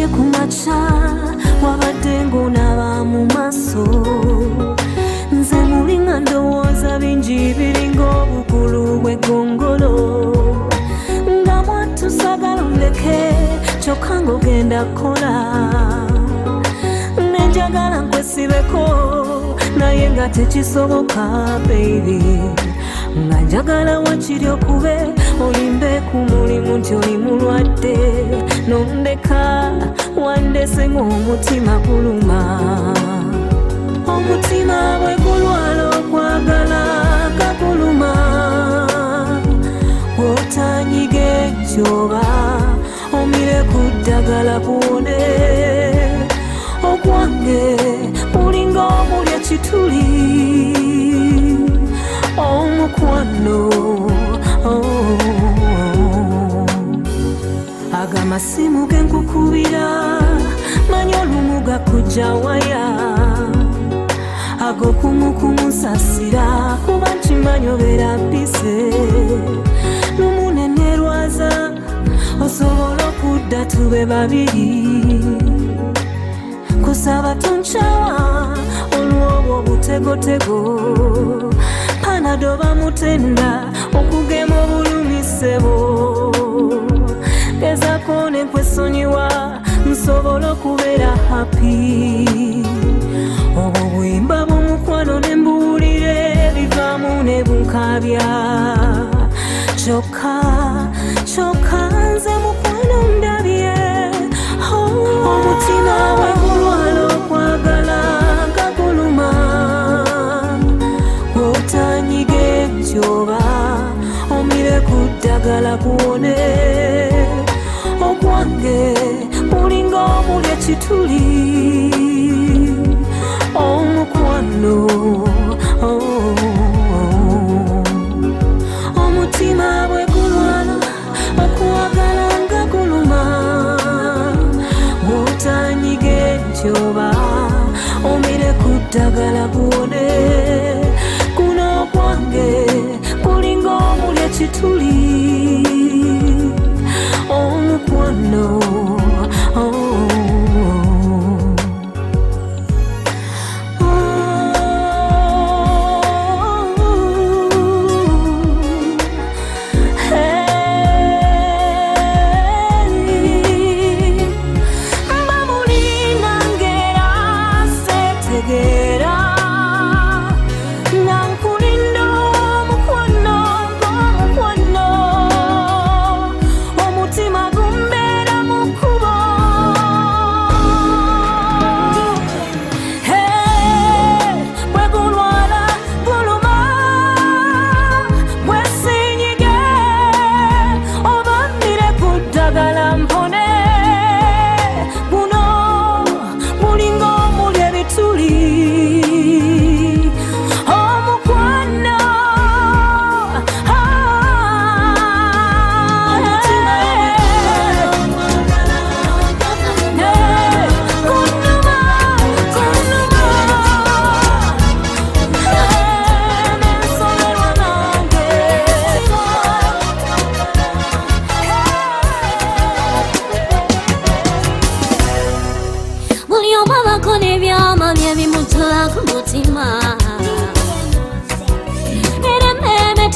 Nabanye kumacha wabadde ng'onaaba mu maaso nze mulinga ndowooza bingi biringa obukulu bw'eggongolo nga mwatusagala ndeke kyokka ng'ogenda kukola nenjagala nkwesibeko naye nga tekisoboka baby nga njagala wakiri okube olimbe ku mulimu nti oli mulwadde nondeka wandese ng'omutima guluma omutima bwe gulwala okwagala kaguluma bw'otanyiga ekyoba omire ku ddagala kuwone okwange mulinga omuli ekituli omukwano agamasimu genkukubira manyi olumu gakujja waya ag'okumukumusasira kuba nkimanyi obeera mpise numunenerwaza osobola okudda tube babiri kusaba toncawa olw'obwo obutegotego panado bamutenda okugema obulumisebo gezaako nenkwesonyiwa nsobola okubeera happy obwo bwimba bw'omukwano nembuwulire bivaamu ne bunkabya kyokka nze mukwano ndabye omutima bwe gulwala okwagala gaguluma bw'otanyiga ekyoba omire ku ddagala kuwone okwange mulinga omuli ekituli omukwano omutima bwe gulwala okwagala nga guluma bw'otanyiga ekyoba omire ku ddagala kuwone kuno okwange mulinga omuli ekituli omukwano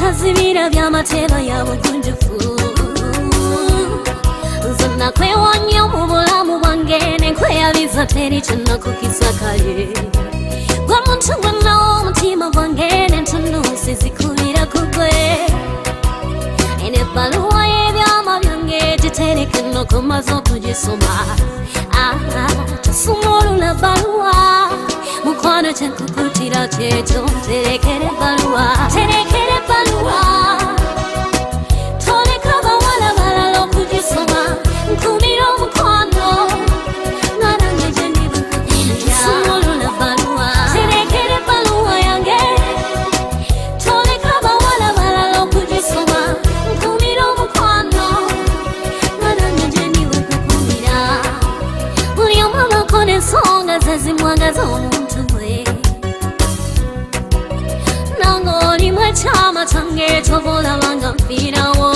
tazibira byamateba yabugunjufu zonna kwewanya mu bulamu bwange nenkweyabiza teri kyonnakukisa kale gwe muntu gwenna omutima gwange nentunuusi zikubira ku gwe enebbaluwa y'ebyama byange gitereke nno komaze okugisoma tosumulula bbaluwa mukwano kyenkukutira kyekyo terekere ebbaluwa toleka bawala balala okugisoma nkumira omukwano nga nange gye ndibukukira sumulula bbaluwa terekere ebbaluwa yange toleka bawala balala okugisoma nkumira omukwano nga nange gye ndibukukira buli omu abako n'ensonga ze zimwagaza omuntu bwe nange olimu ekyama kyange kyoboolabanga mfiirawo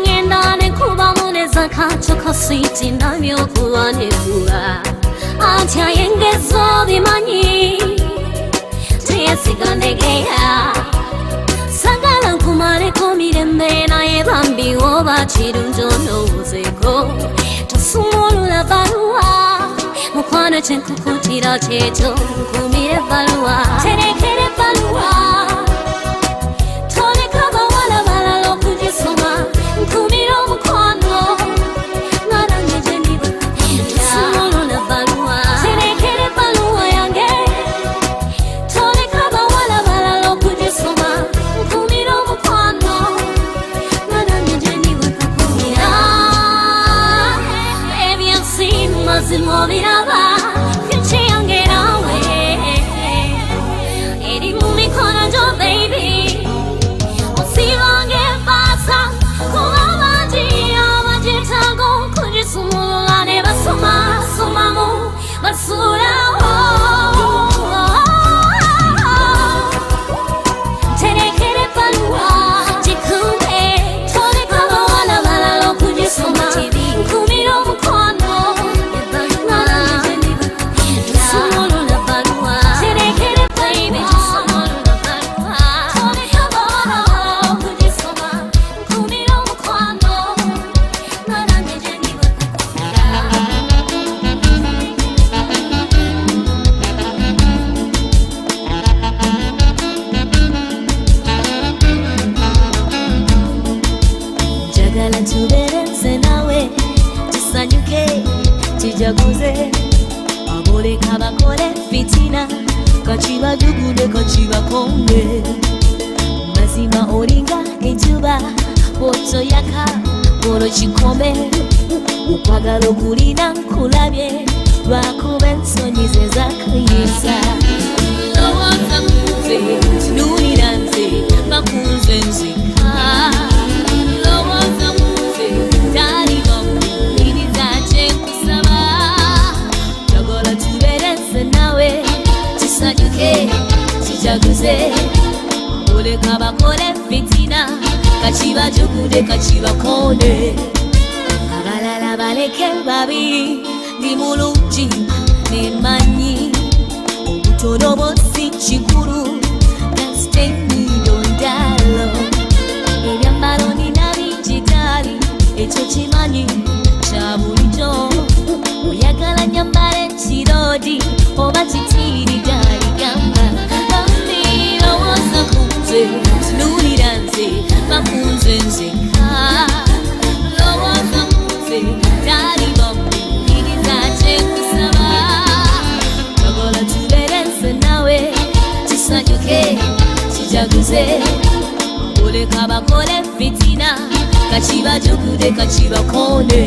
ngenda nekubamu neza Akachoko sweet namyo kuanekura Atya yengezo bimanyi Teyesigandegeya Sagala nkumale komirembe naye bambi oba chirunjono uzeko Tosumulula baluwa Mukwano chenkukutira checho nkumire baluwa Terekere baluwa Toleka bawala balala okujisoma nkumire omukwano Narangeje nibuka Tosumulula baluwa Terekere baluwa yange Toleka bawala balala okujisoma nkumire omukwano Narangeje nibuka kumira Ebyensi mazima biraba Future yange nawe Eri mu mikono gyo baby Osibange basa Kuba baji abajitago Kujisumulula ne basoma Somamu basuraho Terekere baluwa Jikume Toleka bawala balala okujisoma Nkumire omukwano Tosumulula baluwa Terekere baby Tosumulula baluwa Toleka bawala okujisoma Nkumire omukwano Narangeje nibuka Jagala tuberenze nawe Tusanyuke tujaguze Aboleka bakole fitina Kachibajugude kachibakonde Mazima olinga enjuba Boto yaka bolo chikome Ukwagala okulina nkulabye Lwakuba ensonyi ze zakuyisa Lowooza nze tunulira nze bakunze nzika Lowooza nze tali bamuwuliriza kyenkusaba Njagala tuberenze nawe tusanyuke tujaguze Aboleka bakole fitina kachibajugude kachibakonde Abalala baleke babi ndi mulungi nemanyi Obutono bw'osi kikulu gasitendidondalo Ebyambalo nina bijitali ekyo kimanyi kya bulijjo Oyagala nyambale kirodi oba kitiri galigamba Bambi lowooza kunze tunulira nze bakunze nzeka Lowooza nze tali bamuwuliriza kyenkusaba Njagala tuberenze nawe tusanyuke tujaguze Aboleka bakole fitina kachibajugude kachibakonde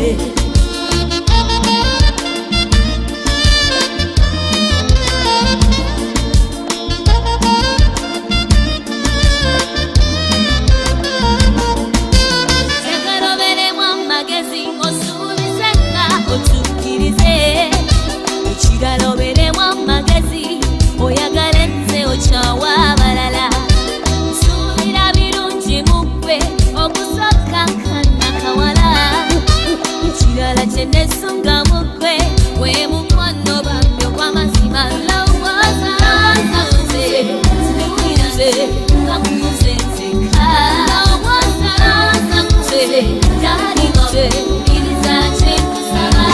Chawa balala Nsubira birungi mukwe Okusoka kana kawala Ekirala kyenesunga mukwe Gwe mukwano bambyo kwa mazima Lowooza nze tunulira nze bakunze nzeka Lowooza nze tali bamuwuliriza kyenkusaba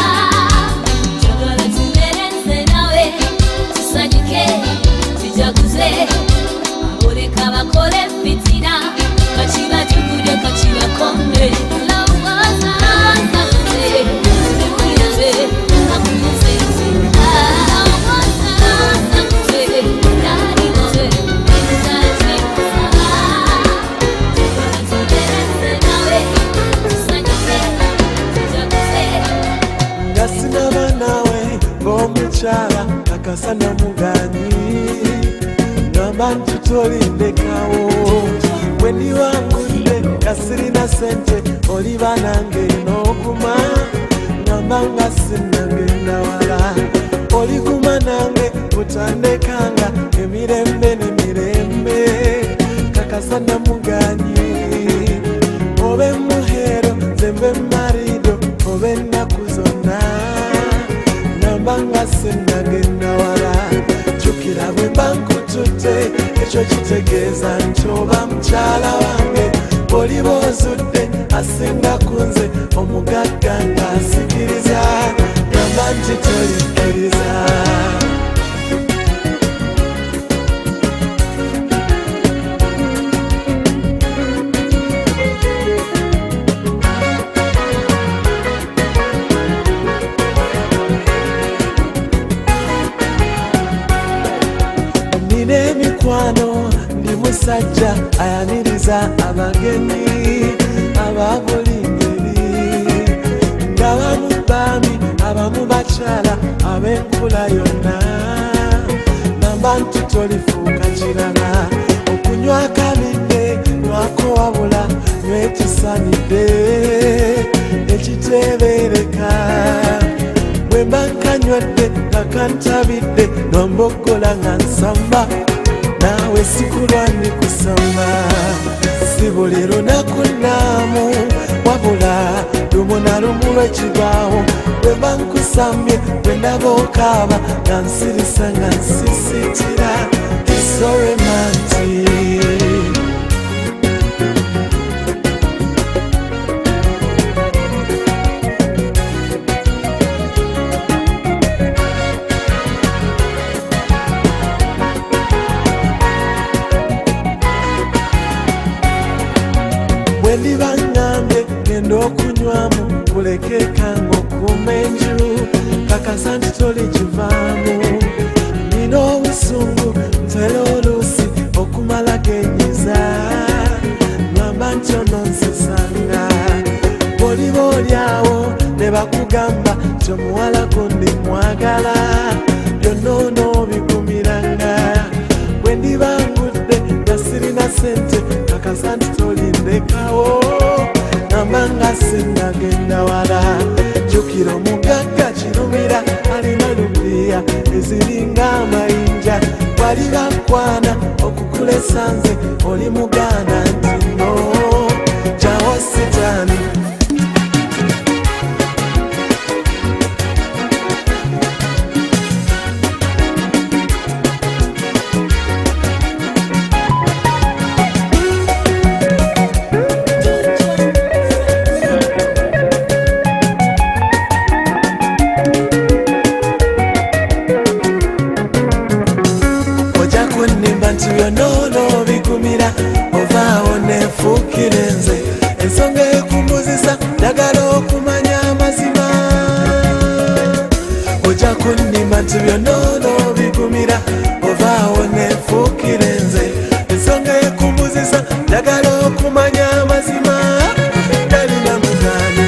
Njagala tuberenze nawe tusanyuke tujaguze Aboleka bakole fitina kachibajugude kachibakonde Lowooza nze tunulira nze bakunze nzeka Lowooza nze tali bamuwuliriza kyenkusaba Njagala tuberenze nawe tusanyuke tujaguze Ngasinaba nawe ng'omukyala akasana muganyi Nabantu tolindekawo Weni wangudde kasirina sente oliba nange n'okuma Nambanga sinagenda wala Oliguma nange utandekanga emirembe n'emirembe Kakasana muganyi Obe muhero zembe marido kitegeeza nti oba mukyala wange bw'oliba ozudde asinga kunze omugagga ng'asikiriza gamba nti tolikkiriza. Emikwano ndi musajja ayaniriza abagenyi aba buli ngeri, ng'abamu baami abamu bakyala ab'enkula yonna. Namba nti tolifuuka kirala okunywa akabidde nywako wabula nywa ekisanidde ekiteebereka. Bwe mba nkanywedde nga kantabidde nomboggola nga nsamba naawe sikulwa ndi kusamba. Si buli lunaku nnaamu wabula lumu na lumu lwekibaawo bwe mba nkusambye bwe ndaba okaaba nga nsirisa nga nsisiitira. It's so romantic. Ndiba ngambye genda okunywamu kulekekanga okuuma enju kakasa nti tolikivaamu. Nina obusungu ntera oluusi okumala genyiza ngamba nti ononsesanga. Bw'oliba oliawo ne bakugamba nti omuwala gundi mwagala byonna onoobigumiranga. Bwe ndiba ngudde nga sirina sente kakasa nti tolindekawo namba nga sinnagenda wala. Jjukira omugagga kirumira alina lupiya eziringa amayinja. Bwali bakwana okukula esanze oli mugaana nti no jawo sitaani. Byonoono bigumira ovaawo nefuukire nze. Ensonga ekumbuzisa njagala okumanya amazima. Ojja kunnima nti byonoono bigumira ovaawo nefuukire nze. Ensonga ekumbuzisa njagala okumanya amazima. Dalina mugaani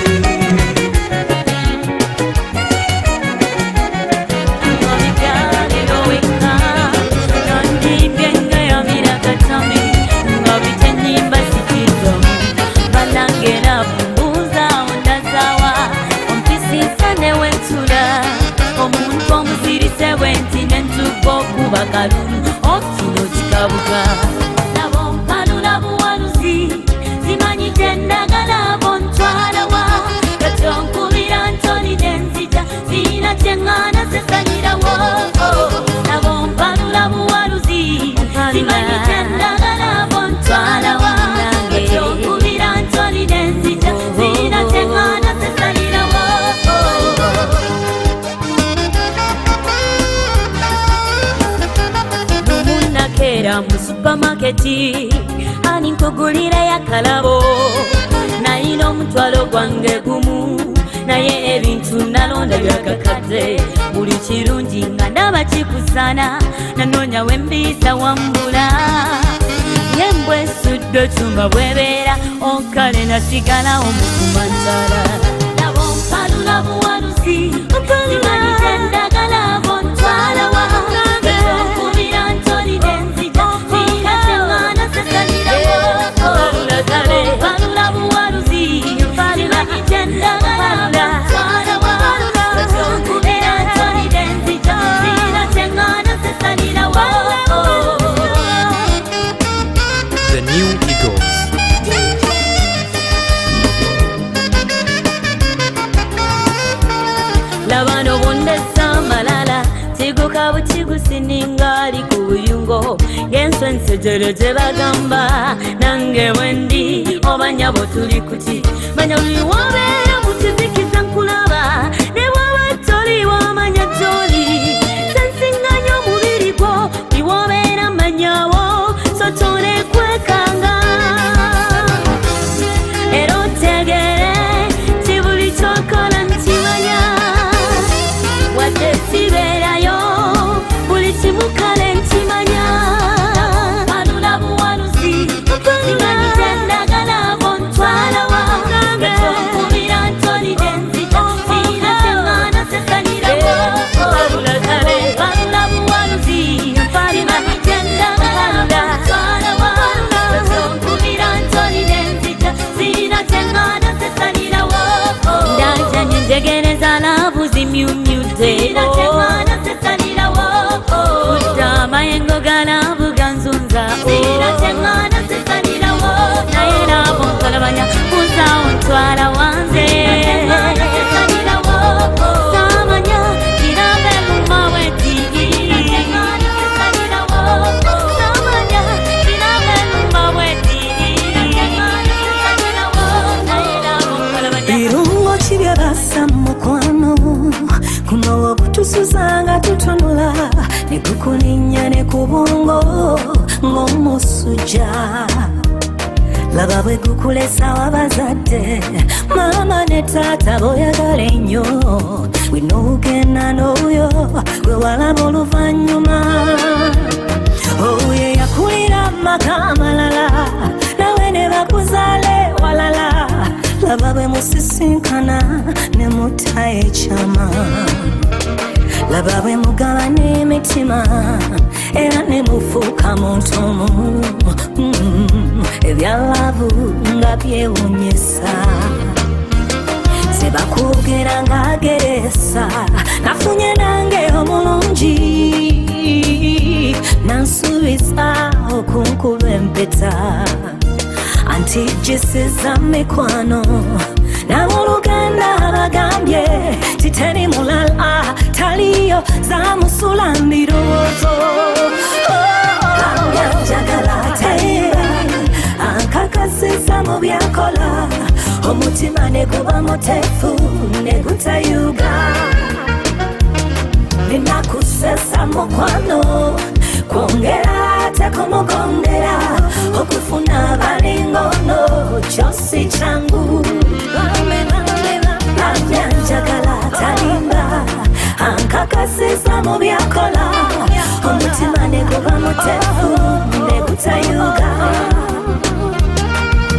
kalulu okino kikabuka. Nabo mpanula buwanuzi zimanyi gyendagala bontwala wa katonkubira ntoni nenzija zina kyeŋŋaana sesanyirawo. Nabo mpanula buwanuzi zimanyi gyendagala bontwala wa katonkubira ntoni nenzija zina kyeŋŋaana sesanyirawo. Era mu supamaketi ani nkugulira yakalabo nalina omutwalo gwange gumu naye ebintu nalonda byakakadde. Buli kirungi nga ndaba kikusana nanoonya wembiyisa wambula. Yembwe esudde tumba bwebeera onkale nasigala omukumantala. Nabo mpalula buwanuzi zimanyi gyendagala bontwala wa katonkubira ntoni nenzija zina kyeŋŋaana sesanyirawo. Mpalula buwanuzi zimanyi gyendagala bontwala wa katonkubira ntoni nenzija zina kyeŋŋaana sesanyirawo. The New Eagles. ng'enswa ensejero gye bagamba nange wendi oba nnyabo tuli kuki manya buli wabeera mu kizikiza nkulaba ne bwaba toliwo manya gy'oli sensiŋŋanya omubiri gwo biwobeera manyawo so tonekwekanga era otegere ti buli kyokola nkimanya wadde sibeerayo buli kimu kale nkimanya wanula buwanuzi simanyi gyendagala bontwalawa ngetonkubira ntolide nzija siina kyengana sesanirawo wanula buwanuzi simanyi gyendagala bontwalawa ngetonkubira ntolide nzija siina kyengana sesanirawo ndajanye njegereza labu zimyumyude amayengo galabu ganzunza naye labo nkolabanya kuzawo ntwala wanze samanya kirabe mumaweti samanya kirabe mumaweti birungo kibyabasa mukwano kuno obutusuzanga tutunula nekukulinya nekubungo ng'omusujja laba bwe gukulesa wabazadde mama ne taata boyagala ennyo bw'onoogenda n'oyo gwe walaba oluvannyuma oyo yakulira amaka amalala nawe ne bakuzaale walala laba bwe musisinkana ne mutta ekyama laba bwe mugaba n'emitima era ne mufuuka muntu omu ebyalavu nga byewunyisa sebakugera ng'ageresa nafunye nange omulungi nansuubiza okunkuba empeta anti gisiza mikwano namuluganda abagambye titeri mulala taliyo zamusula mbirowoozo njagala tayira ankakasiza mu byakola omutima ne guba muteefu ne gutayuga ninakusesa mukwano kwongera tekumugondera okufuna balingono kyosi kyangu njagala talimba ankakasiza mu byakola omutima ne guba muteefu ne gutayuga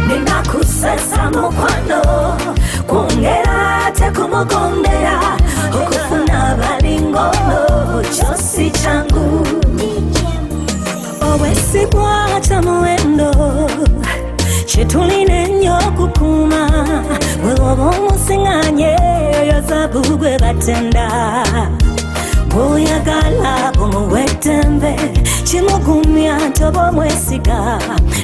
ninakusesa mukwano kwongera tekumugondera okufuna balingono kyosi kyangu obwesigwa kya muwendo kyetulina ennyo okukuuma bwe oba omusiŋŋanye oyo zabu gwe batenda bw'oyagala bumuwa eddembe kimugumya ntoba omwesiga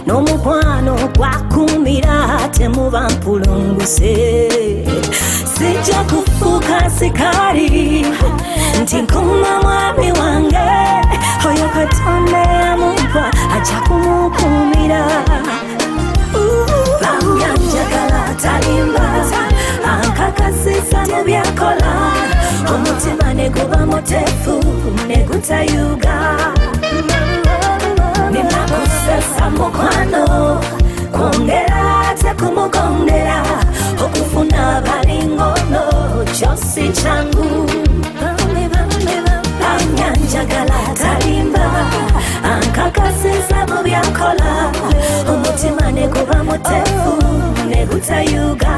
n'omukwano gwakuumira temuba mpulunguse sijja kufuuka sikaali nti nkuuma mwami wange oyo katonda yamumpa ajja kumukuumira njagala talimba ankakasiza mu byakola omutima ne guba muteefu ne gutayuga ninakusesa mukwano kwongera tekumugondera okufuna balingono kyosi kyangu njagala talimba ankakasiza mu byakola omutima ne guba muteefu ne gutayuga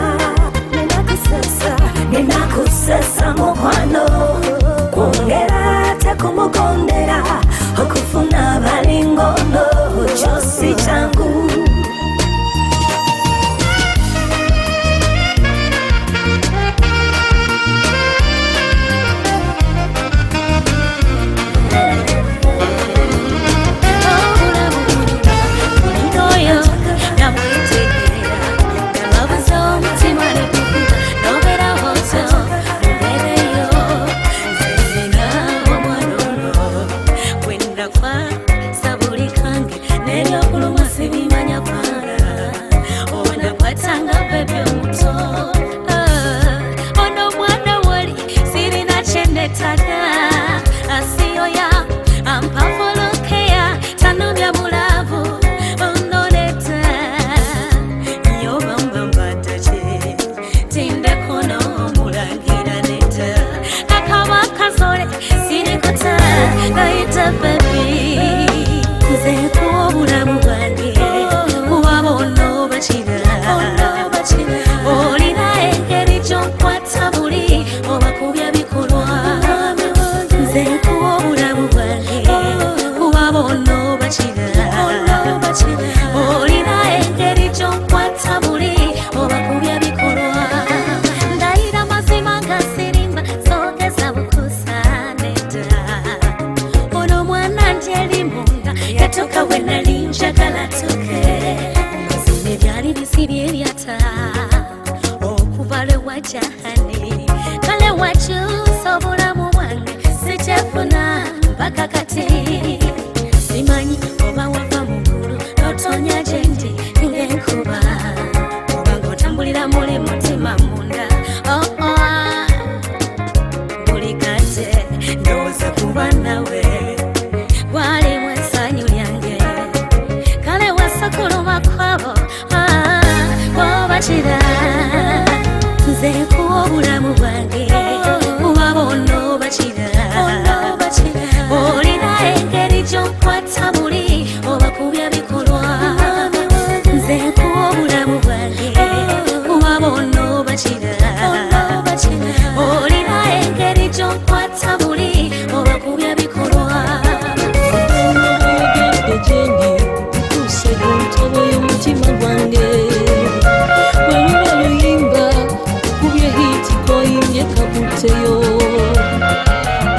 ninakusesa mukwano kwongera tekumugondera okufuna balingono kyosi kyangu Love is all, see my little, no better, cyane kale wakyusa obulamu bwange sikyafuna mpaka kati simanyi oba wava mu ggulu notonya gye ndi ng'enkuba oba ng'otambulira muli mutima munda buli kate ndowooza kuba nawe gwalimu essanyu lyange kale wasakuluma kwabo kwobakira nze nkuwa obulamu bwange kuba bono bakira olina engeri gy'onkwata buli oba kubya bikolwa nze nkuwa obulamu bwange kuba bono bakira olina engeri gy'onkwata buli oba kubya bikolwa y'omutima gwange weluba luyimba kubye hiti koyimbye kabuteyo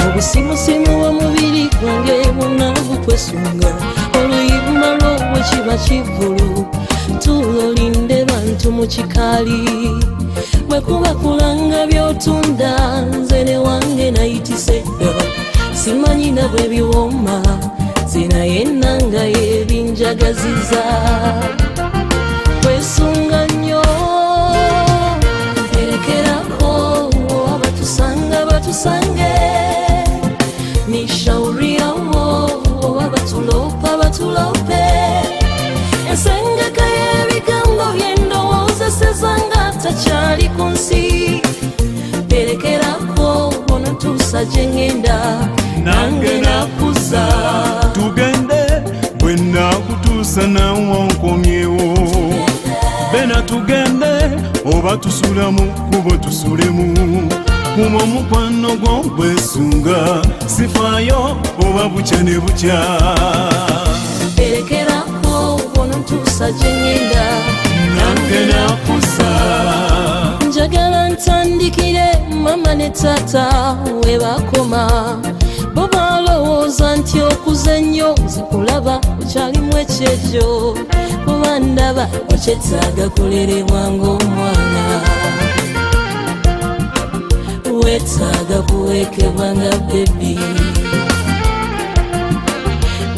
obusimusimu bw'omubiri gwange bwonna bukwesunga oluyimba lwobwe kiba kivulu tulolinde bantu mu kikaali bwe kuba kulanga by'otunda nze ne wange nayitisedda simanyina bwe biwoma zinaye nanga yebinjagaziza kwesunga nnyo erekerako abatusanga batusange ni shauri yawo abatulopa batulope ensengeka y'ebigambo by'endowooza sezanga takyali ku nsi erekerako ono tuusa gye ŋŋenda nange nakuza tugende bwe nakutuusa nawe onkomyewo bena tugende oba tusulamu kubo tusulemu kuba omukwano gw'ogwesunga sifaayo oba bukya ne bukya erekerako ono ntuusa gye ŋŋenda nange nakuza njagala ntandikire mama ne taata we bakoma bo balowooza nti okuze nnyo zikulaba okyalimu ekyejjo kuba ndaba okyetaaga kulerebwa ng'omwana weetaaga kuweekebwa nga bebi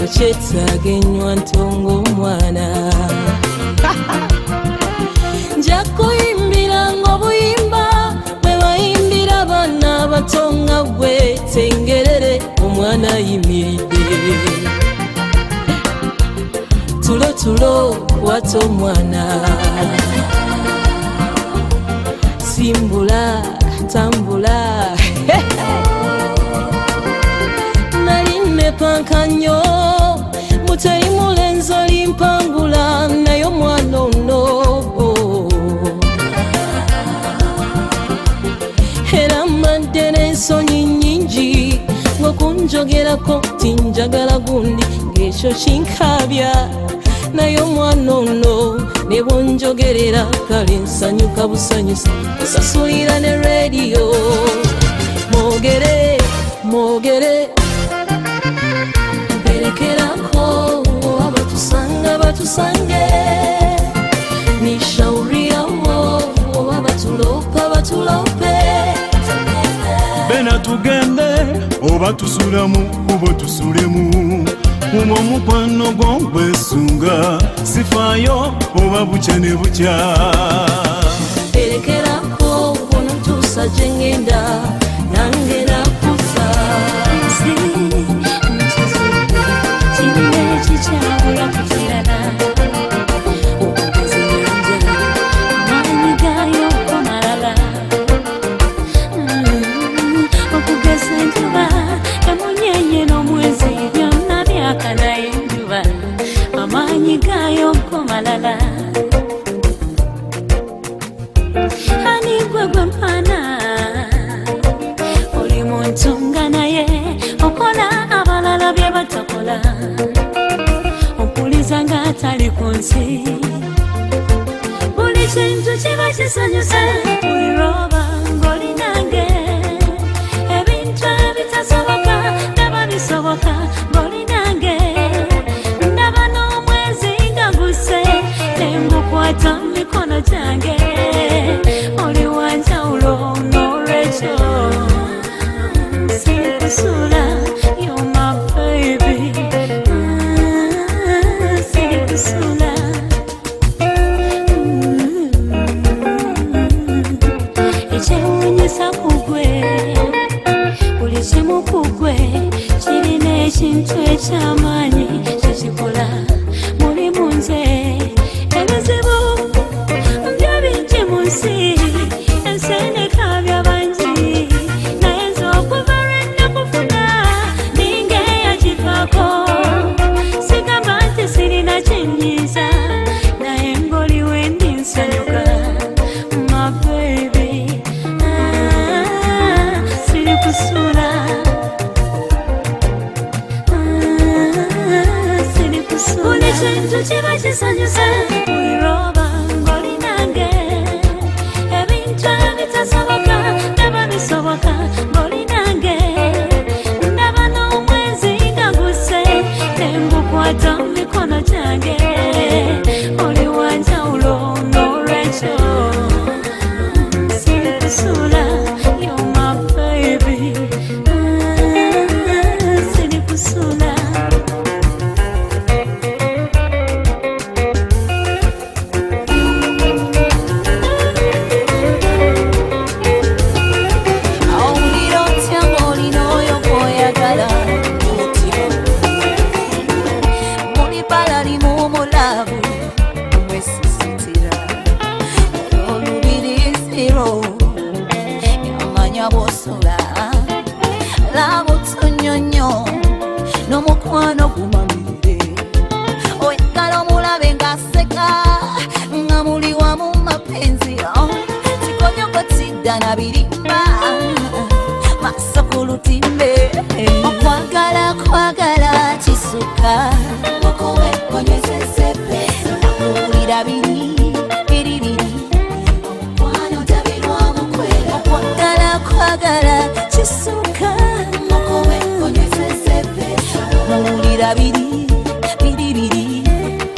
okyetaaga ennywanto ng'omwana nja kuyimbira ng'obuyimba bwe bayimbira abaana abato nga bwe tengerere omwana ayimiridde tulo tulo kwata omwana simbula tambula nali nepanka nnyo muteri mulenzi olimpangula naye omwana ono era madde n'ensonyi nnyingi ng'okunjogerako tinjagala gundi ng'ekyo kinkabya naye omwana ono ne bwonjogerera kale nsanyuka busanyusa osasulira ne rediyo mwogere mperekerako abatusanga batusange ni shauri yawo abatulopa batulope bena tugende oba tusulamu kubo tusulemu kuba omukwano gw'ogwesunga sifaayo oba bukya ne bukya erekerako ono ntuusa gye ŋŋenda nange nakuza kirina ekikyabula ku kirala okugeza ennyanja amaanyi gaayo omalala okugeza enjuba emunyenye n'omwezi byonna byakanaye enjuba amaanyi gaayo nkomalala ani gwe gwe mpaana oli muntu nga naye okola abalala bye batakola okuliza ng'atali ku nsi buli kintu kiba kisanyusa buli lwoba ng'oli nange ebintu ebitasoboka ndaba bisoboka ng'oli nange ndaba n'omwezi nga guse ne ngukwata mu mikono gyange oli wanjawulo ekyamanyi kyekikola muli munze ebizibu byo bingi mu nsi ensendeka byabangi naye nze okuva lwennakufuna ninga eyakivaako sigamba nti sirina kyenyiza naye ng'oliwe ndi nsanyuka my baby siri kusula buli kintu kiba kisanyusa wiroba ng'oli nange ebintu ebitasoboka ndaba bisoboka ng'oli nange ndaba n'omwezi nga gusse nengukwata mu mikono gyange oli wanjawulo n'olwekyo siri kusula you're my baby siri kusula awulira otya ng'olina oyo gw'oyagala muli bbala limu omulabu mwesisitira olubiriziro yamanya bw'osula laba otunyonyo n'omukwano gumamire oyagala omulabe ng'aseka nga muli wamu mapenzi kikonyoko tidda na birimba maso ku lutimbe okwagala kisuka okubekonyezezebe nakuwulira biri omukwano tabirwamu kwera okwagala kisuka okubekonyezezebe nakuwulira biri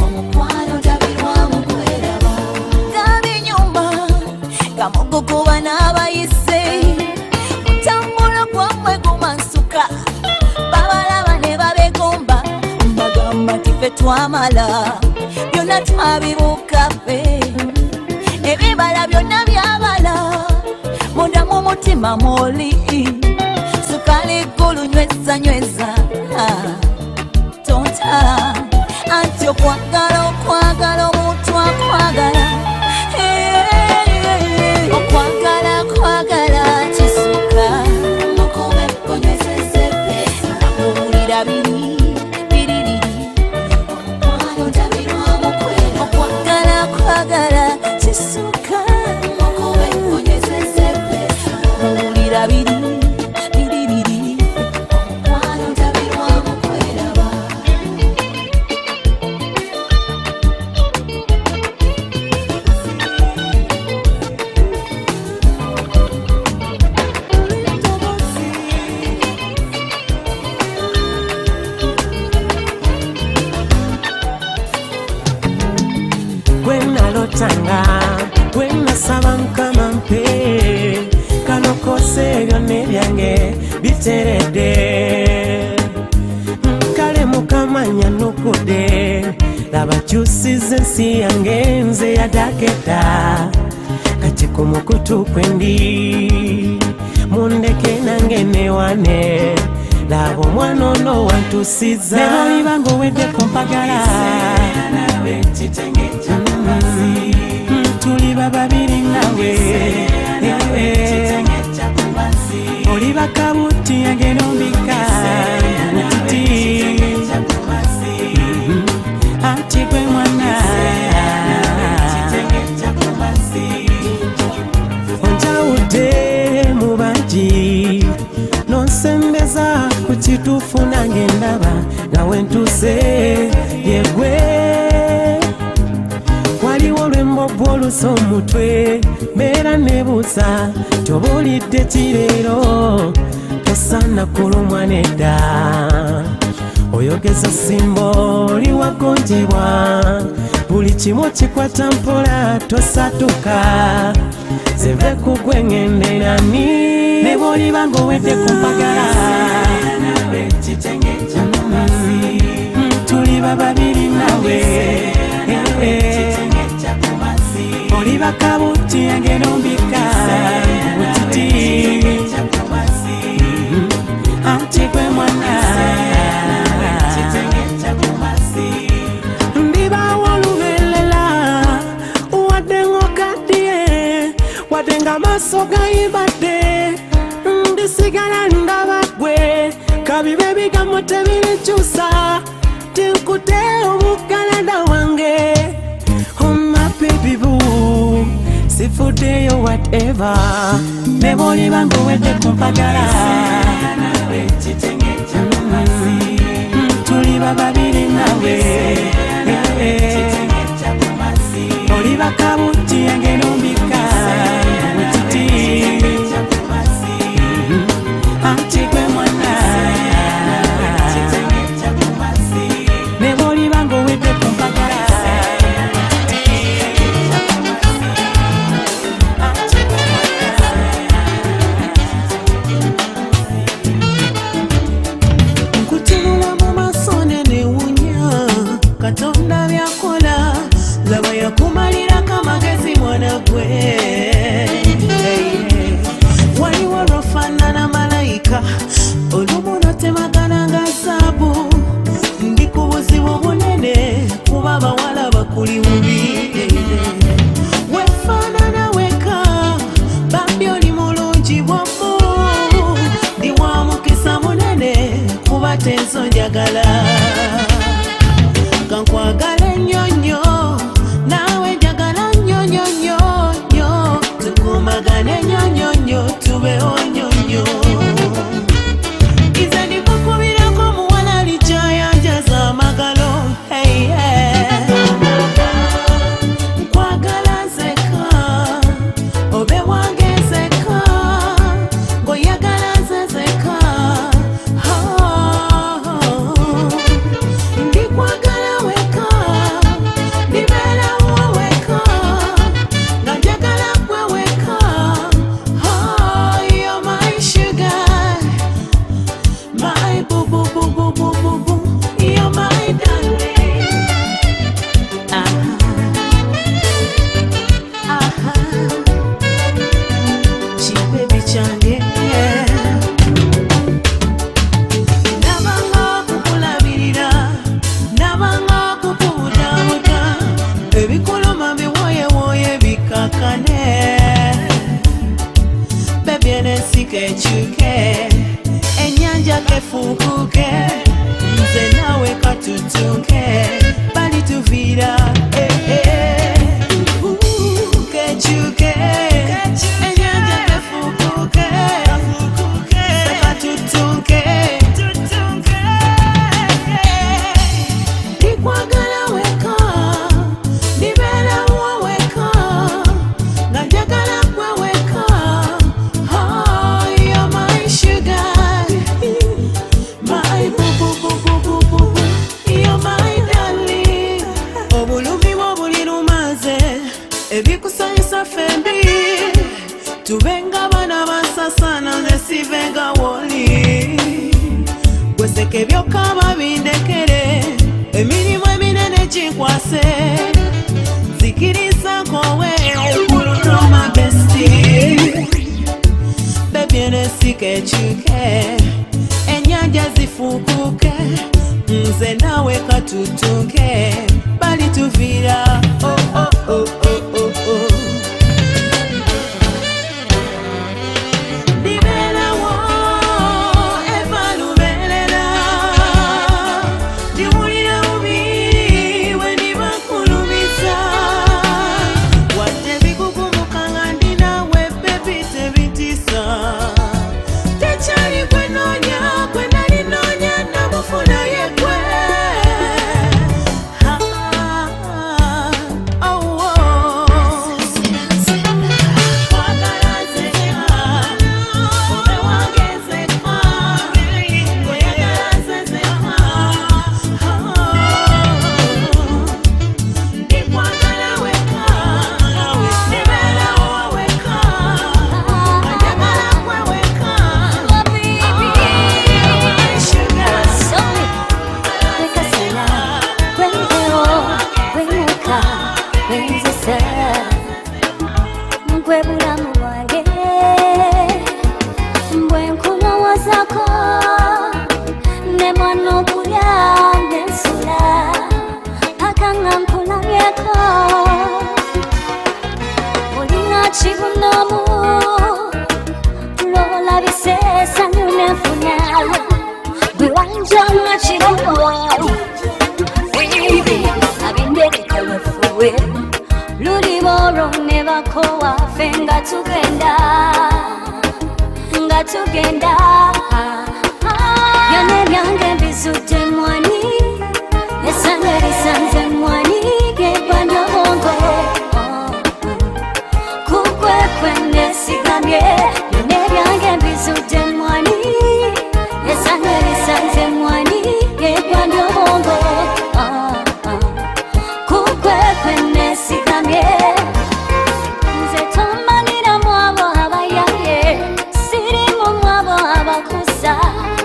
omukwano tabirwamu kweraba gabinyuma gamugogoba n'abayise mutambula gwammwe gumansuka babalaba ne babegomba mbagamba tife twamala byonna twabibuuka ffe ebibala byonna byabala munda mu mutima mwoli sukali ggulu nyweza tonta anti okwagala omuntu akwagala okwagala kisuka okubekonyezezebe nakuwulira biri omukwano tabirwamu kwera okwagala kisuka okubekonyezezebe nakuwulira biri omukwano tabirwamu kweraba gwenalotanga gwenasaba mukama mpe kalokose byonna ebyange biteredde kale mukama nyanukudde labakyusiza ensi yange nze yadagedda kati ku mukutu kwendi mundeke nange newane laba omwana ono wantusiza nebolibango wedde kumpagala tuli bababiri nawe oli bakabuti agenda ombika mutiti anti gwe mwana onjawudde mu bangi nonsembeza ku kituufu nange ndaba nawe ntuse yegwe waliwo lwembobwa olusa omutwe mbeera nebuuza tobulidde kireero tosana kulumwa nedda oyogeza simbo oli wagonjebwa buli kimu kikwata mpola tosatuka zeve kugwe ngenderani ne bw'olibanga owedde kumpagala tuli bababiri nawe oli bakabuti agenda ombika mutiti anti gwe mwana Tenga maso gayibadde ndisigala ndaba gwe kabibe bigambo tebirikyusa tinkute omugalanda wange oh my baby boo sifuddeyo whatever ne bw'oliba ng'owedde kumpagala tuliba babiri nawe oliba kabuti yange nombika anti gwe mwana ne bw'oliba ng'owedde kumpagala nkutunula mu maaso nenewunya Katonda byakola laba yakumalirako amagezi mwana gwe waliwo lwofaanana malayika olumu notemagana nga zaabu ndi ku buzibu bunene kuba abawala bakuli bubi wefaanana weka bambi oli mulungi bwommu ndi wa mukisa munene kuba tensonjagala kankwagala ennyonnyo nawe njagala nnyonnyonnyonnyo tukumagane nnyonnyonnyo tubeho nnyonnyo ize ndikukubirako muwala lijayanjaza amagalo nkwagala nzeka obe wange nzeka ng'oyagala nze nzeka ndikwagala weka ndibeerawo weka nga njagala gwe weka you're my sugar my boo boo boo boo boo boo boo you're my darling kibebi kyange nabanga kukulabirira nabanga kukubudabuda ebikuluma biwoyewoye bikakane bebyenensika ekyuke ennyanja kefuukuke nze nawe katutuke balituviira kekyuke ennyanja kefuukuke katutuke ndikwagala weka ndibeerawo weka nga njagala gwe weka you're my sugar my boo boo boo boo boo boo boo you're my darling obulumi bwo buli lumaze ebikusanyusa fembi tubenga bana basasana nze sibenga woli gweseke byokaba bindekere emirimu eminene kinkwase zikiriza kowe kulutoma besti bebyenesika ekyuke ennyanja zifuukuke nze nawe katutuke balituviira oh, oh, oh, oh, oh, oh. Ndibeerawo eva lubeerera ndiwulira bubi we ndibakulumiza wadde bikukumuka nga ndi nawe bebi tebitiisa tekyali gwe noonya gwe nali noonya namufuna ye gwe Gwe bulamu bwange bwe nkulowoozako ne mwana okulya n'ensula paka nga nkulabyeko olinga chibunomu lola bisesa nyunefuna Gwanjama chibunomu Baby, abindeke kawefuwe Luri moro neva kowa fenga tugenda Nga tugenda Yone byange bizute mwani Esanga lisanze mwani Gebanya bongo Kukwe kwende sigamye Yone byange bizute mwani Esanga lisanze mwani Gebanya bongo Kukwe kwende sigamye Nze tomanira mwabo abayaye Siri mu mwabo abakusa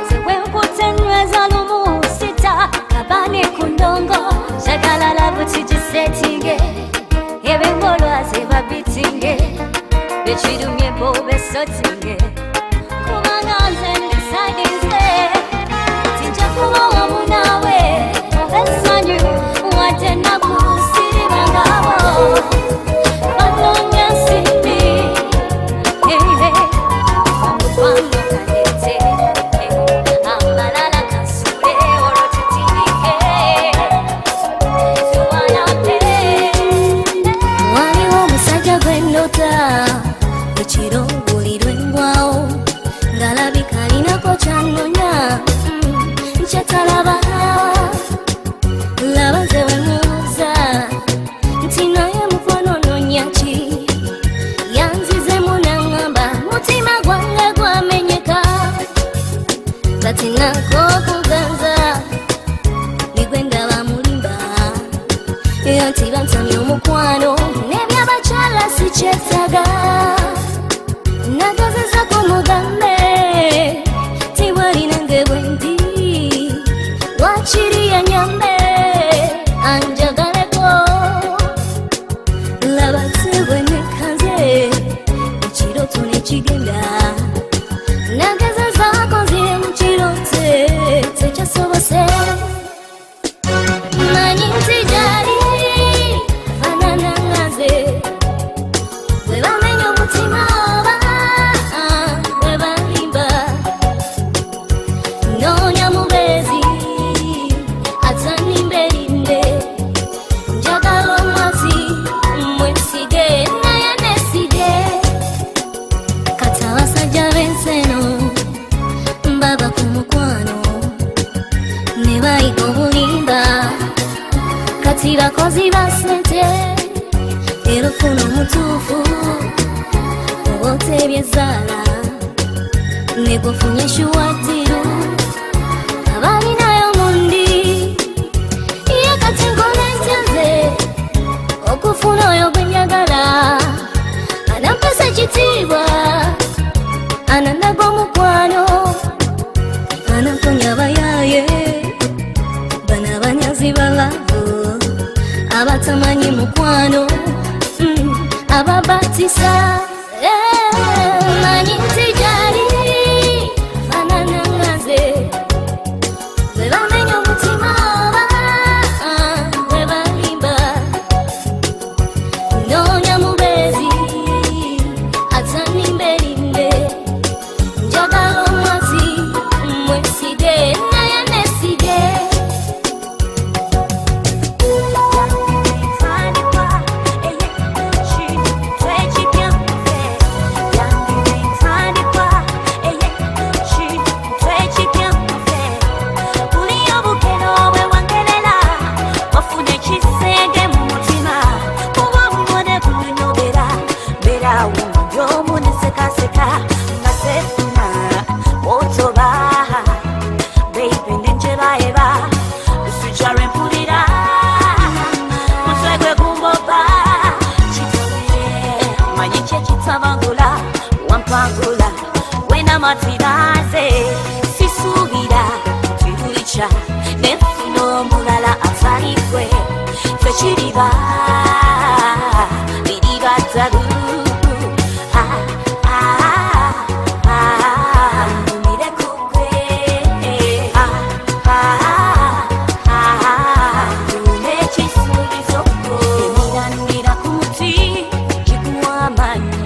Zewe mpute nyweza lumu sita Kabani kundongo Shagala labu tijisetinge Ebe ngolwa zeba bitinge Bechidumye bobe sotinge Kumanga nzendi sadinze Tinja kuwa wamu nawe Obesanyu Wate nabu siri bangabo Banonya sindi Hey hey Wamutwano kalete Ambalala kasure Orotitinike Waliwo musajja gwennota Ekiro buli lwengwawo Ngalabika alinako ky'annonya Nkyetalaba Laba nze wemuuza Nti naye mukwano nnonya ki Yanzizemu n'aŋŋamba Mutima gwange gwamenyeka Tatinako okuganza Nigwe ndaba mulimba Era nti bantamye omukwano N'ebyabakyala sikyetaaga Nagezeza kumugambe Tiwali nange bwendi Wakiri yanyambe Anjagaleko Laba tebwe nekaze Ekiroto nekigenda Nagezezaako nzire mu kirote Tekyasobose Manyi nti gyali Fanana ngaze Bwe bamenya omutima oba Bwe balimba Noonya mubezi Atanimberinde Njagala omwazi Mwesige naye nesige Kati abasajja b'enseno Mbaba ku mukwano Ne bayiga obulimba Kati bakozi ba ssente Era ofuna omutuufu Oba otebyezzaala Ne gwofunye shuwatiru Abalinayo mundi Ye kati nkola ntyaze Okufuna oyo gwe njagala Anampasa ekitiibwa Anandaga omukwano Anamponya abayaaye Bano abanyazi balavu Abatamanyi mukwano Ababatisa Manyi nti gyali Fanana ngaze Bwe bamenya omutima oba Bwe balimba Noonya mubezi Atanimberinde Njagala omwazi Mwesige naye nesige Wampangula wena matiraze sisugira kirulicha nefuno mulala afanikwe fechiriba biriba tabu mire kukwe nechisurizo emiranira kumuti chikuamanya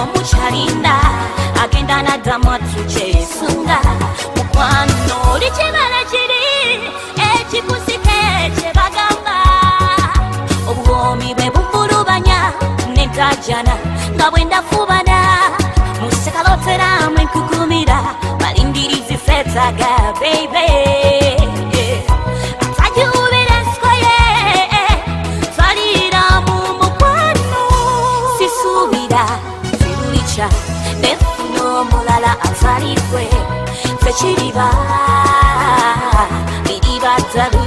muchalinda agenda naddamu atukyeisunga mukwano oli kyebala kiri ekikusike kyebagamba obwomi bwe buvulubanya nentajana nga bwendafubana musekaloteramu enkugumira balindirizi fetaga baby atajubira enskoye falira mu mukwano sisubira zirulica nefuna omulala asalirwe fekiriba biriba tabu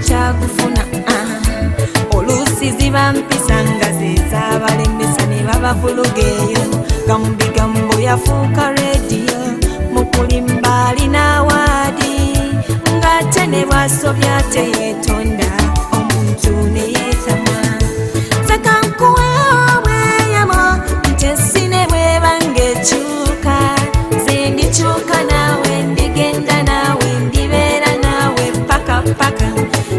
Chakufuna olusi ziba mpisa nga zezabalemesa ne babavulugeyo gambigambo yafuuka rediyo mukulimba alina waadi ng'ate ne bwasobya ate yeetonda omuntu ne yeetama tekankuwe obweyamo nte sine bwebanga ekyuka ze ndikyuka naawe ndigenda naawe ndibeera naawe paka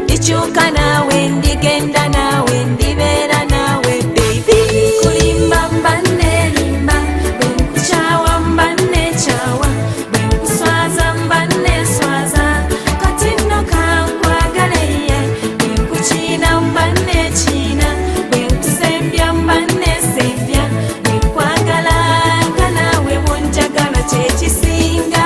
ndikyuka nawe ndigenda nawe ndibeera nawe baby kulimba mbanne limba bwenkukyawa mbanne kyawa bwenkuswaza mbanne swaza kati nno kankwagalaye bwenkukina mbanne kina bwenkusembya mbanne sembya bwenkwagala nga nawe wonjagala kyekisinga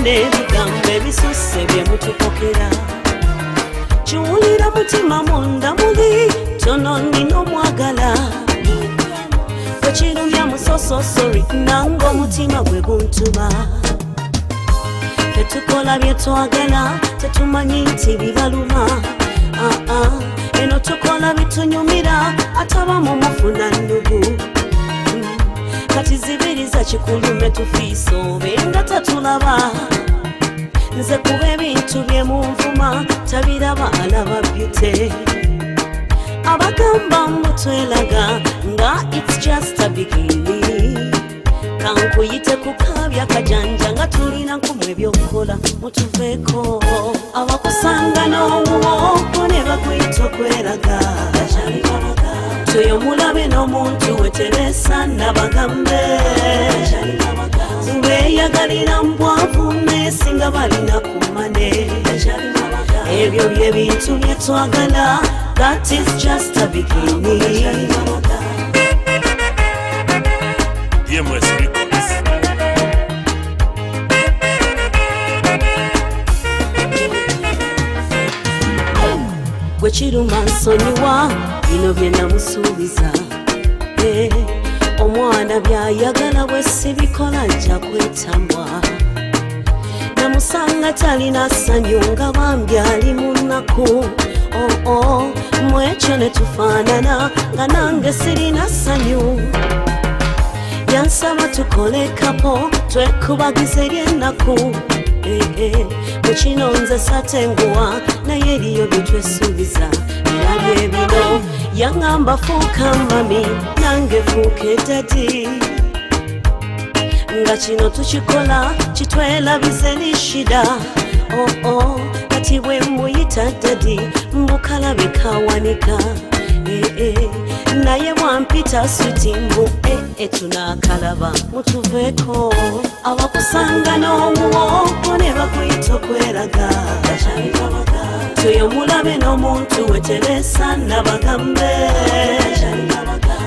ebigambo ebisusse bye mutupokera kiwulira mutima munda muli tono nina omwagala wekirumya musososori nange omutima gwe guntuma tetukola bye twagala tetumanyi nti bibaluma eno tukola bitunyumira atabamu mufuna nnugu kati zibiriza kikulume tufiisa obenga tatulaba nze kuba ebintu bye munvuma tabiraba alaba byute abagamba mutwelaga nga it's just a beginning kankuyite kukabya kajanja nga tulina nkumwe ebyokukola mutuveeko abakusanga n'omuwoko ne bakwita okweraga toyo mulabe n'omuntu weteresa nabagambe beeyagalira mbwavu nesinga balina kumane ebyo byebintu byetwagala that is just a beginning. DMS Records. ekiruma nsonyiwa bino bye namusuubiza. Omwana byayagala bwe sibikola nja kwetambwa. Namusanga talina ssanyu nga bambi ali mu nnaku. Mu ekyo ne tufaanana nga nange sirina ssanyu. Yansaba tukole kapo twekubagize ery'ennaku. Mu kino nze satenguwa naye eriyo bye twesuubiza. Era bye bino yaŋŋamba fuuka mami nange fuuka dadi. Nga kino tukikola kitwelabize ni shida. Kati bwe muyita dadi mbukalabe kawanika. Naye bwampita switi mbu tunakalaba mutuveeko. Abakusanga n'omuwonko ne bakuyita okweraga. Tuyo mulabe n'omuntu weteresa nabagambe.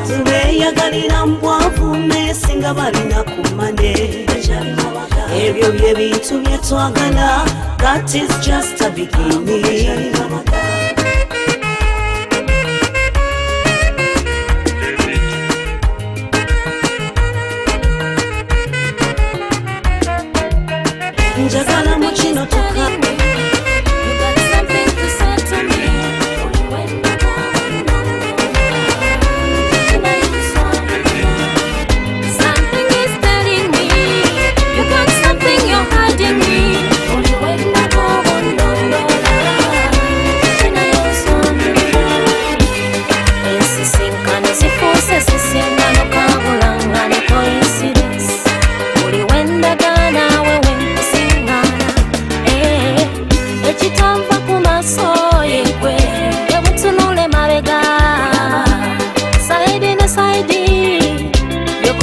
Tubeeyagalira mbwavu nesinga balina kumane. Ebyo bye bintu bye twagala. That is just a beginning. Njagala mu kino tuka.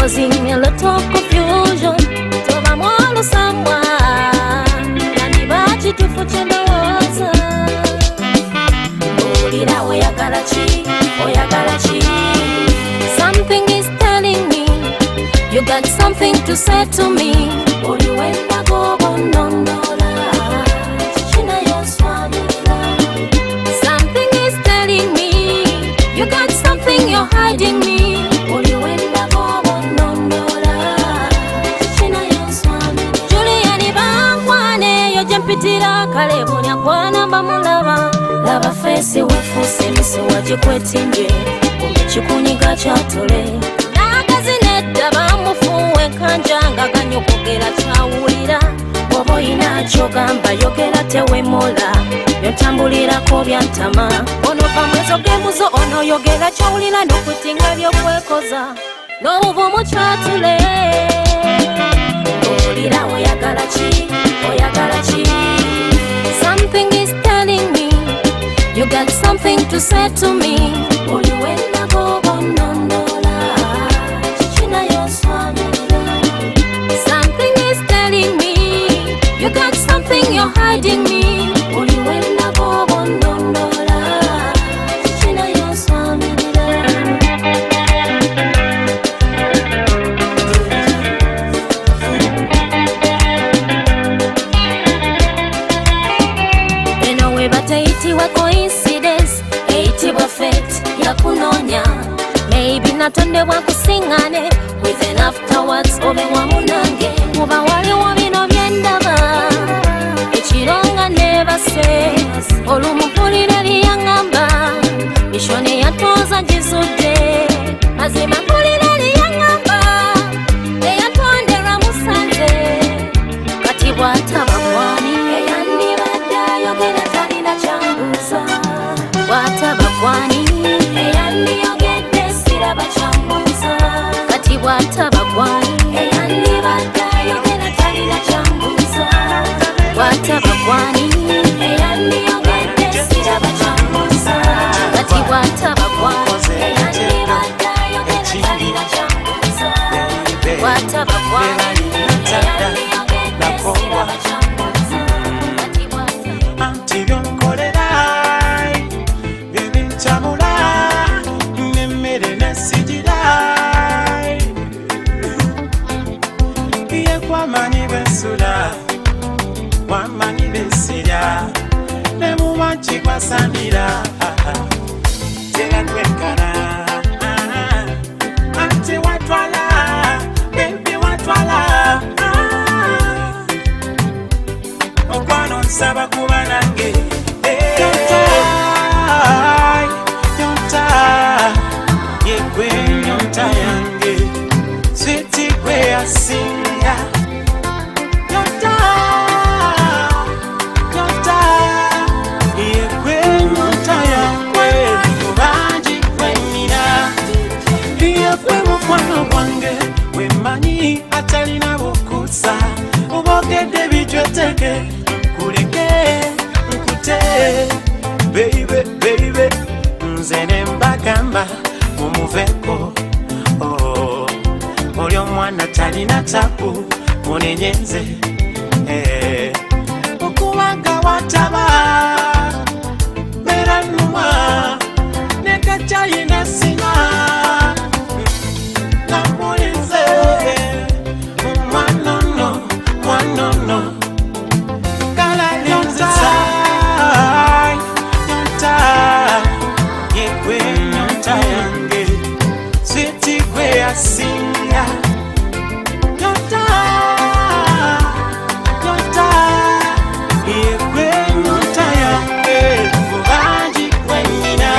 Causing a lot of confusion. Toba mwalo samwa nani bachi tufuchenda waza. Mulira oyagala chi. Something is telling me you got something to say to me. Uliwenda gobo nondola chichina yoswamila. Something is telling me you got something you're hiding me. Uliwenda gobo mpitira kale bunya kwana bamulaba. Laba fesi wefuse misi wajikwetinje kikuniga kyatule. Nagazi nedda bamufuwe kanjanga ganyo kugera kyawulira. Bwoba oyina kyogamba yogera tewemola. Byotambulirako byantama. Onova mwezo gemuzo ono yogera kyawulira n'okutinga byokwekoza. N'obuvumu kyatule. Olira oyagala chi. Something is telling me you got something to say to me. Uliwenda gobo nondola chichina yoswamila. Something is telling me you got something you're hiding me. Uliwenda gobo nondola chichina yoswamila. Etiwa coincidence, etiwa fate ya kunonya. Maybe natonde wa kusingane with an afterwards obe wa munange. Muba wale wa bino byendaba ekironga never says. Olumupulira liyangamba bishone yatoza jisude. Mazima pulira liyangamba eyatondera musanze. Kati bwataba kwani eyandibadda yogera Watabagwani eyandi yogedde siraba kyambuuza. Kati bwatabagwani eyandi badda yogera talina kyambuuza. Watabagwani eyandi yogedde siraba kyambuuza. Kati bwatabagwani eyandi badda yogera talina kyambuuza. Watabagwani eyandi yogedde siraba kyambuuza. Kati bwatabagwani ne mubanchi kwasanira tera kwekana anti watwala baby watwala okwano nsaba kuba nange nyota yekwe nyota yange switi kwe asinga nyota yekwe nyota yange kubanji kwenina yekwe mukwano gwange wemanyi atalina bukusa ubogedde bijweteke kuleke nkute baby nze ne mbagamba mumuveko oli omwana talina tapu munenyenze okubanga wataba beera nnuma nekacayina sina namulize mwanono kalalinzisa nyota yekwe nyota yange switi kwe asinga nyota yekwe nyota yange kubanji kwenina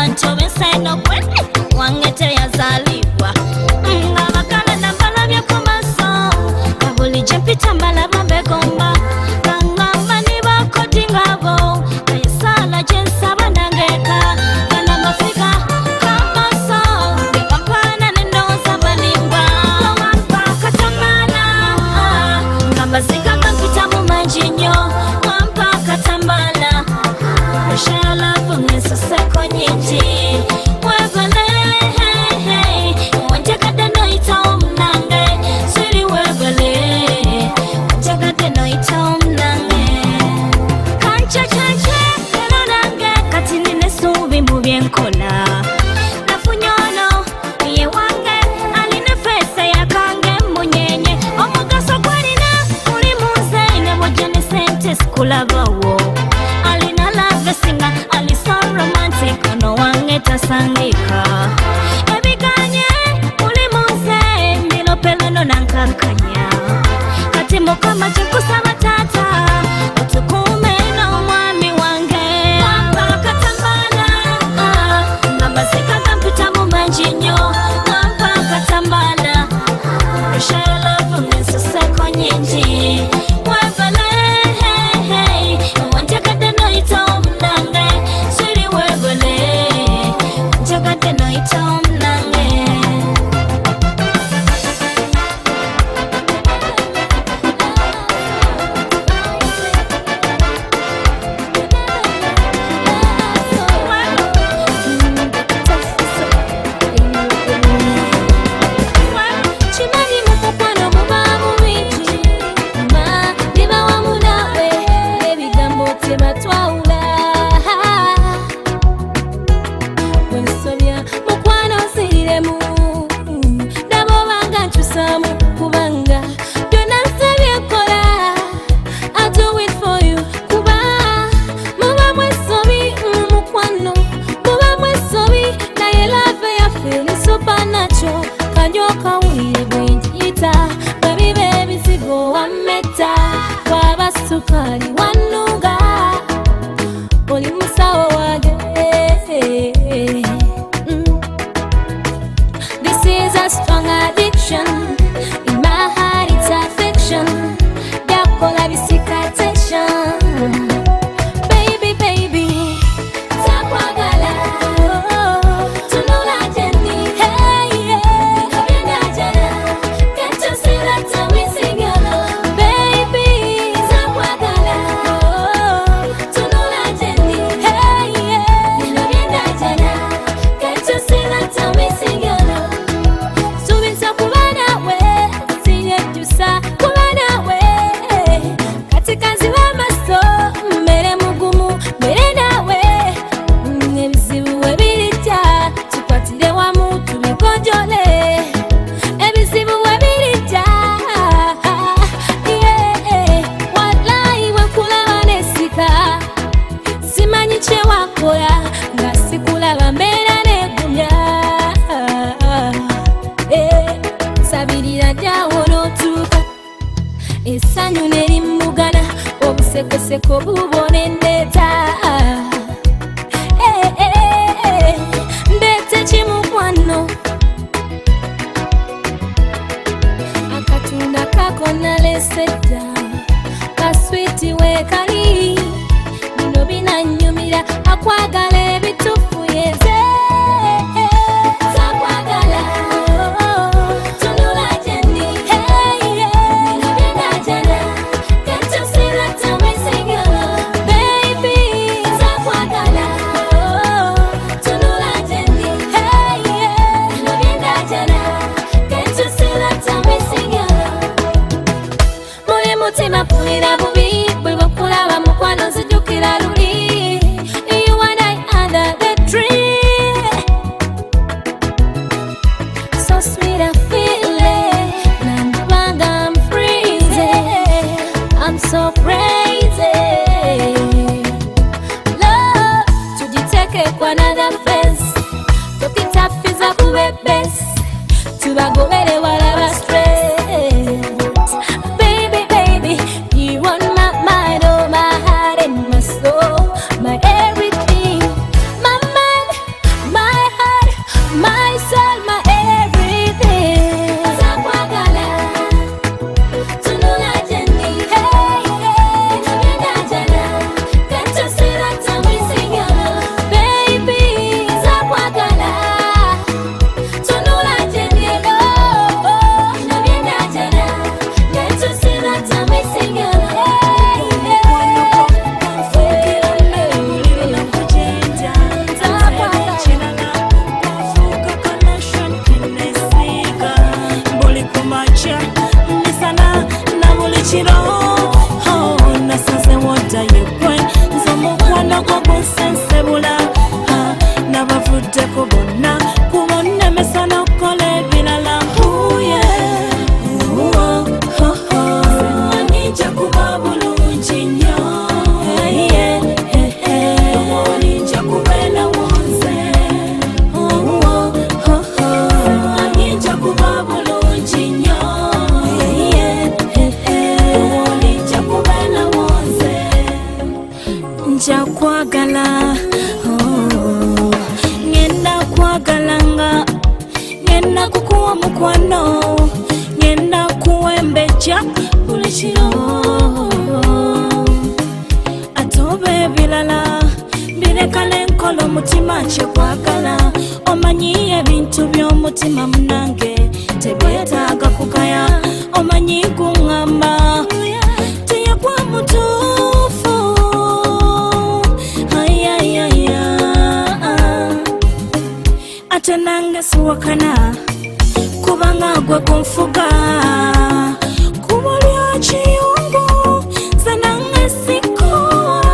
abantu b'enseno gwe wange teyazaalibwa ng'abakala nambalabye ku maaso nga bulijjo mpita mbalaba mbegomba ngamba ne bakodi ngabo naye saala gye nsaba nangeeka gana mafiga k'amaaso gegampaana n'endowooza balimba wampa akatambaala ng'amaziga gampita mu mangi nnyo wampa akatambaala eshalavu n'ensoseko nyingi webale wanjagadde noyitawo munange siri webale wanjagadde noyitawo munange kancacace lero nange kati nina essuubi mu byenkola nafunye ono ye wange alina feesa yakange munyenye omugaso gwalina muli mu nze ne bw'ojja ne sente sikulabawo alina lavesinga alisa romantic ono wange tasangika ebiganye muli mu nze mbilopelono nankankanya kati mukama kyekusaba taata otukuume n'omwami wange wampa akatambaala ng'amaziga gampita mu mangi nnyo wampa akatambaala eshalavu n'ensoseko nyingi webale wanjagadde noyitawo munange siri webale wanjagadde noyitawo munange kimanyi mu mukwano mubaamu bingi ma ndiba wamu naawe ebigambo tebatwawula wensobya mukwano nsiremu ndaba obanga nkyusaamu kubanga byonna nsabye nkola I do it for you kuba mubamu essobi mu mukwano mubamu essobi naye lave yaffe ne supernatural kanyoka wulire bwenjiyita babiba ebizigo wammetta waba sukaali wannuga oli musawo wange This is a strong addiction in my heart, it's affection byakola bisikatation baby baby takwagala tunula jendi hey binabyendajala kentusira tawisigala baby takwagala tunula jendi hey binabyendajala kentusira tawisigala subisa kuba nawe sinyejjusa kuba nawe kati kanziba amaso mmere mugumu mmere nawe ebizibu we birijja tukwatire wamu tubikonjole ebizibu we birijja wallahi we kulaba nesika simanyi kyewakola nga sikulaba mbeera negumya sabirira jjawo n'otuuka essanyu nerimmugana obusekoseko bubonendeeta ndeete kimukwano akatunda kako nalese dda kaswiti weekali bino binannyumira akwagala ebituufu yenze takwagala tunula jendi bino byenajala kentusira tawisigala baby tuddeko bonna kubonemesa n'okukola ebirala. Nija kuba bulungi nnyo, nija kubeera wonze, nija kuba bulungi nnyo, nija kubeera wonze. Nja kwagala, ngenda kwagalanga, ngenda kukuwa mukwano, ngenda kuwembeja buli kiro. Atobe ebirala bireka n'enkola omutima kyekwagala. Omanyi ebintu by'omutima munange tebyetaaga kugaya. Omanyi guŋŋamba teyagwa mutuufu. Ayayaya ate nange siwakana kubanga gwe kunfuga. Kuba lya kiyungu nze nange sikukowa.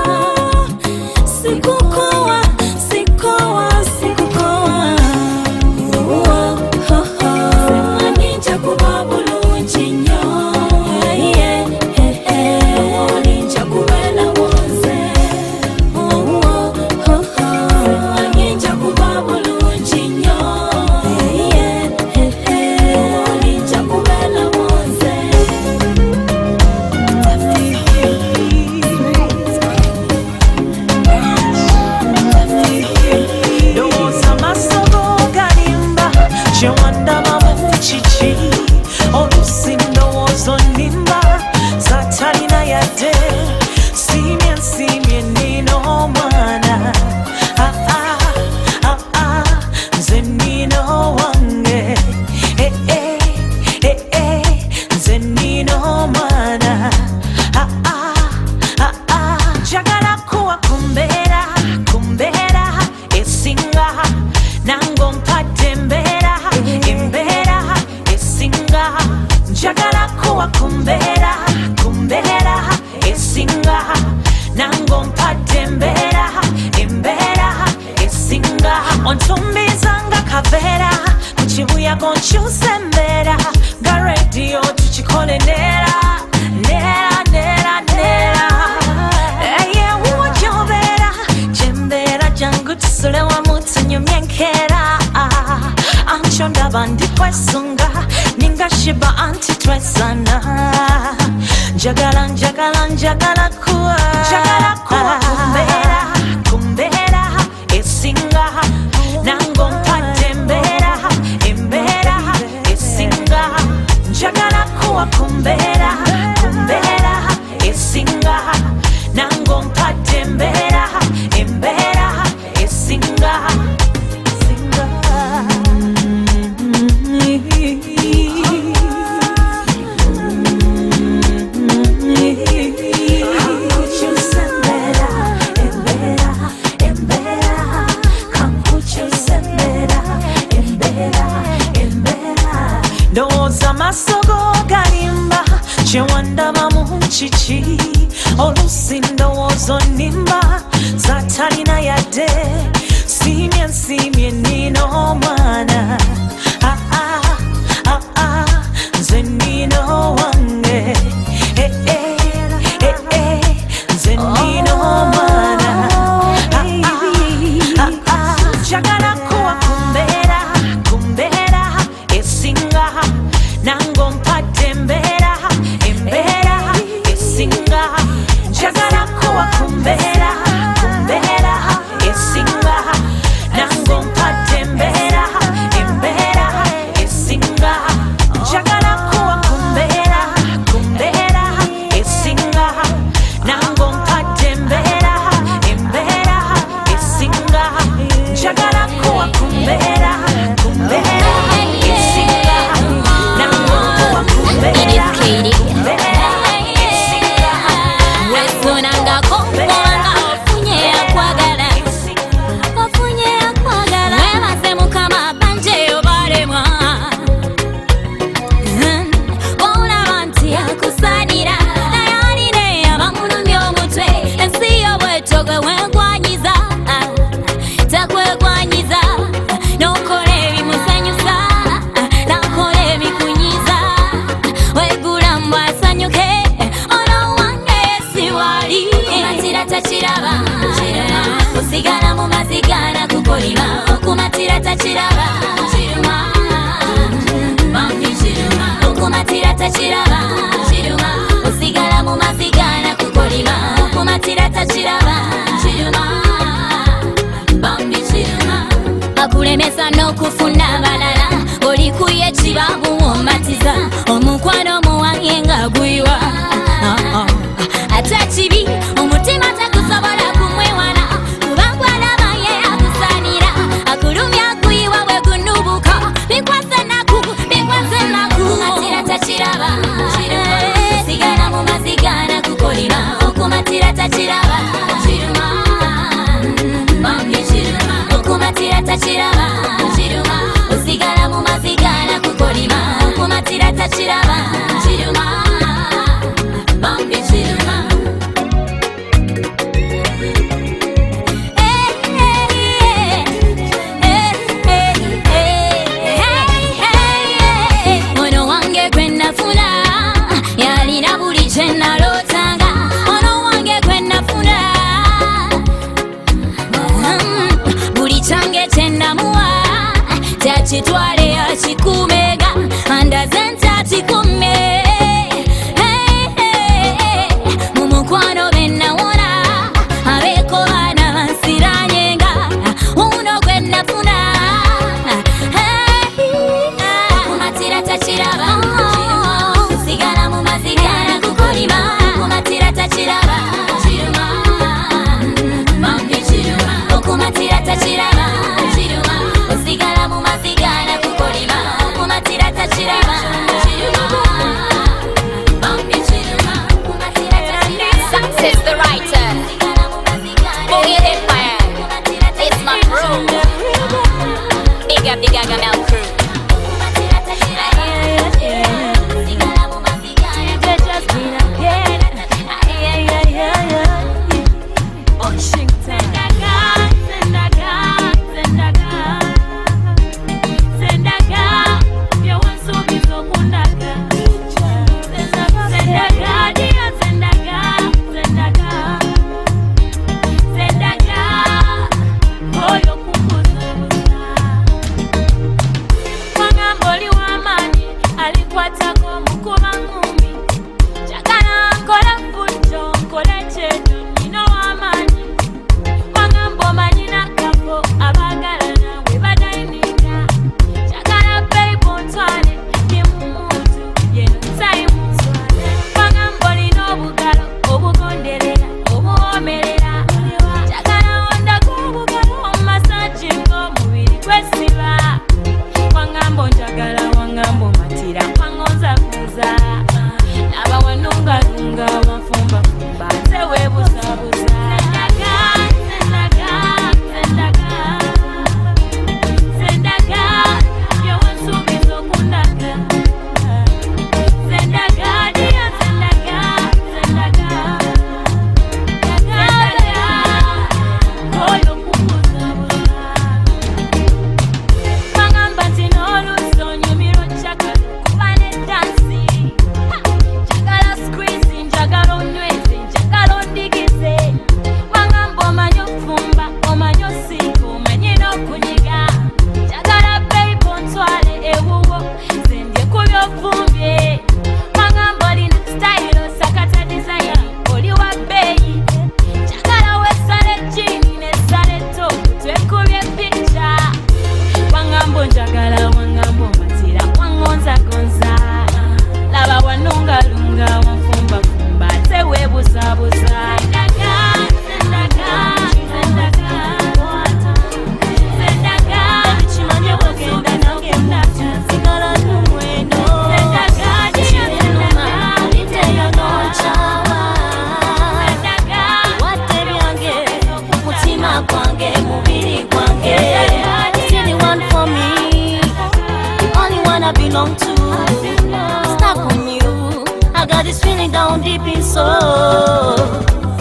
Nija kuba bulungi nnyo, nija kubeera wonze, nija kuba bulungi nnyo, nija kubeera wonze. Ndowooza amasogo galimba kye wandabamu kiki oluusi ndowooza onnimba zatalina yadde siimye nnina omwana nze nnina owange nze nnina omwana njagala kuwa ku mbeera esinga nango mpadde embeera esinga njagala kuwa ku mbeera esinga nango mpadde embeera esinga ontumbizanga kaveera mu kibuyaga onkyusa embeera nga rediyo tukikole neera eyewuwo gyobeera gyembeera jangu tusule wamu tunyumye enkeera antyo ndaba ndi kwesunga ninga shiba anti twesana njagala kuwa ku mbeera esinga nango mpadde embeera esinga njagala kuwa ku mbeera esinga nango mpadde embeera esinga ndowooza amasogo galimba kye wandabamu kiki oluusi ndowooza onnimba zatalina yadde siimye nnina omwana nze nnina owange nze nnina omwana njagala kuwa ku mbeera esinga nango mpadde embeera esinga njagala kuwa ku mbeera esinga nango mpadde embeera esinga njagala kuwa ku mbeera esinga nango mpadde embeera esinga njagala kuwa ku mbeera esinga nango kuwa ku mbeera esinga Wesunanga kongwanga kukolima okumatira takiraba kiruma bambi kiruma okumatira takiraba kiruma osigala mu mazigana kukolima okumatira takiraba kiruma bambi kiruma akulemesa n'okufuna abalala olikuye kibabu omatiza omukwano muwange nga gwiwa ate kibi omutima tagusobola kumwewala kubangwalaba ye akusanira akulumya kuyiwa bwe gunubuka bikwase naku okumatira takiraba sigala mu mazigana kukolima okumatira takiraba kiruma bambi kiruma okumatira takiraba kiruma osigala mu mazigana kukolima okumatira takiraba kiruma bambi kiruma ono wange kwenafuna yalina buli kyenalootanga ono wange kwenafuna buli kyange kyenamuwa takitwale yakikumega andaze ntatikume mu mukwano benawona abeeko baana bansiranyenga uno gwenafuna okumatira takiraba sigala mu mazigana kukolima okumatira takiraba kiruma bambi kiruma okumatira takiraba kiruma osigala mu mazigana kukolima okumatira takiraba kiruma bambi kiruma okumatira takiraba. Success the writer, Boogie Empire, it's my crew. Big up the Gargamel crew.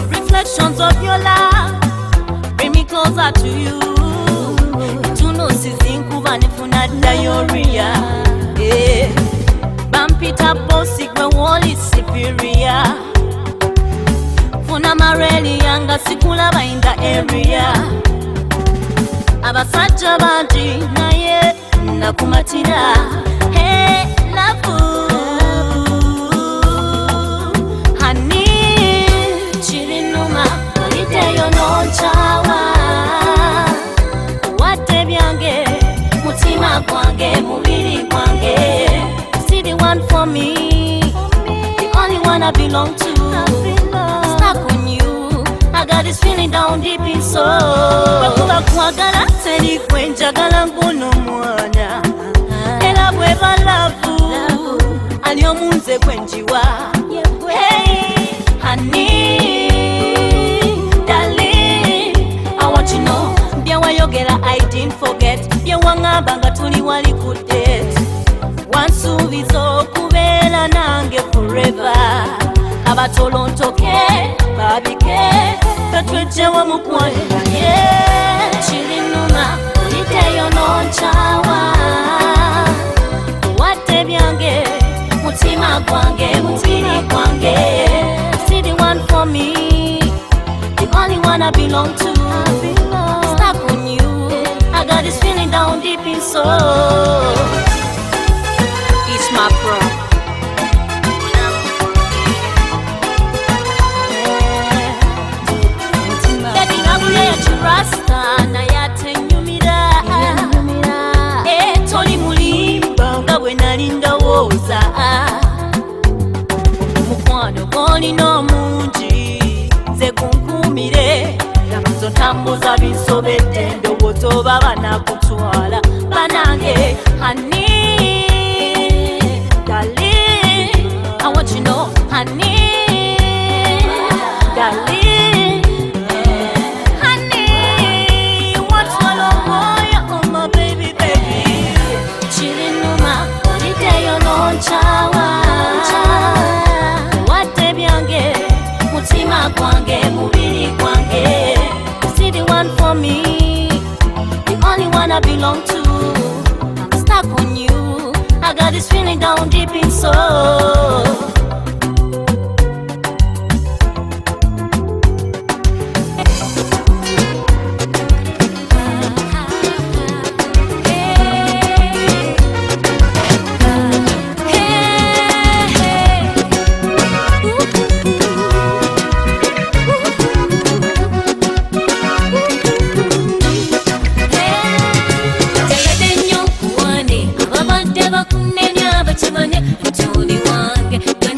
Reflections of your life bring me closer to you. Tuno sizinkuba nefuna diarrhea. Bampita bossy when wall is superior. Funa mareli yanga sikulaba in the area. abasajja bangi naye nakumatira. Hey, love, honey, chirinuma oliddeyo nonchawa. Wadde byange mutima gwange mubiri gwange. See the one for me, the only one I belong to. Stuck on you, I got this feeling down deep inside. Bakuba kwagala teri kwenjagala nguno mwana. Era bweba love ali omunze kwenjiwa. Hey, honey, darling, I want you know byewayogera I didn't forget. Byewangamba nga tuli wali ku date. Wansuubiza okubeera nange forever. Abatolontoke babike tetwejjewo mukwano naye. Chirinuma oliddeyo nonchawa. Wadde byange mutima gwange mubiri gwange. See the one for me, the only one I belong to. Stuck on you, I got this feeling down deep inside. It's my pro. Baby, nabule ya chirasta na yatenyumira. Toli mulimba nga bwe nali ndowooza. Mukwano gw'olina omungi nze gunkuumire. Zo ntambuza binsobedde ndowooza oba banakutwala banange. Honey, darling, I want you know, honey, darling, honey, you want to know boy, oh my baby, baby. Chirinuma oliddeyo nonchawa. Wadde byange mutima gwange mubiri gwange. See the one for me, the only one I belong to. I'm stuck on you, I got this feeling down deep inside. When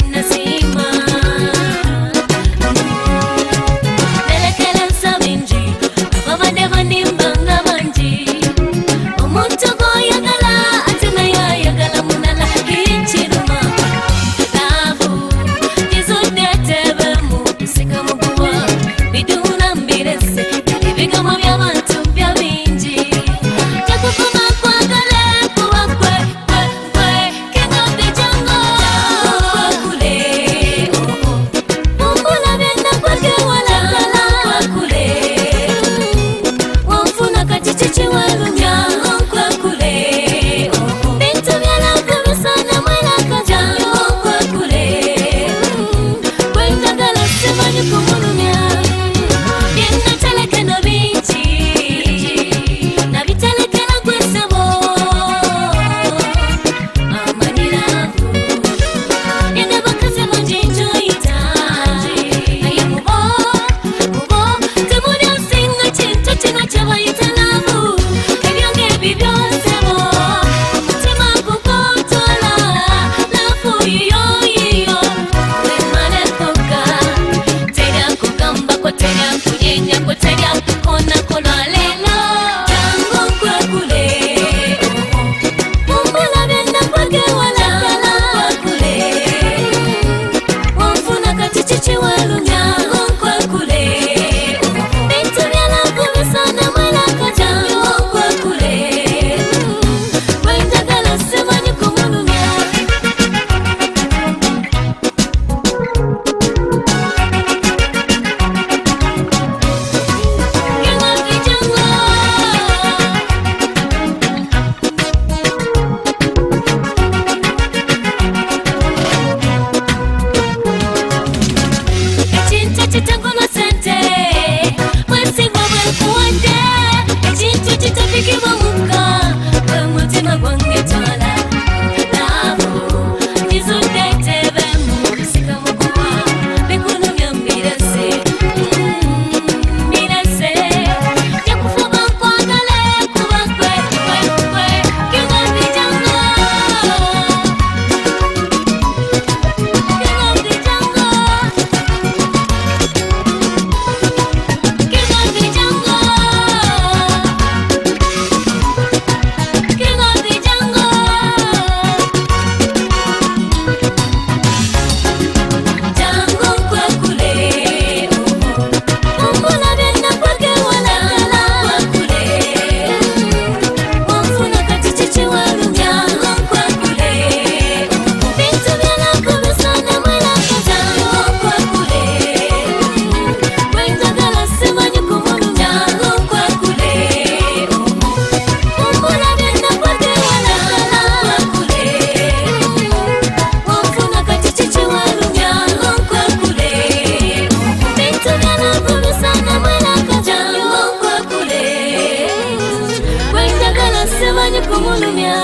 kumulumya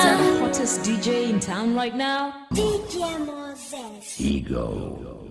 Hottest DJ in town right now. DJ Moses. Ego.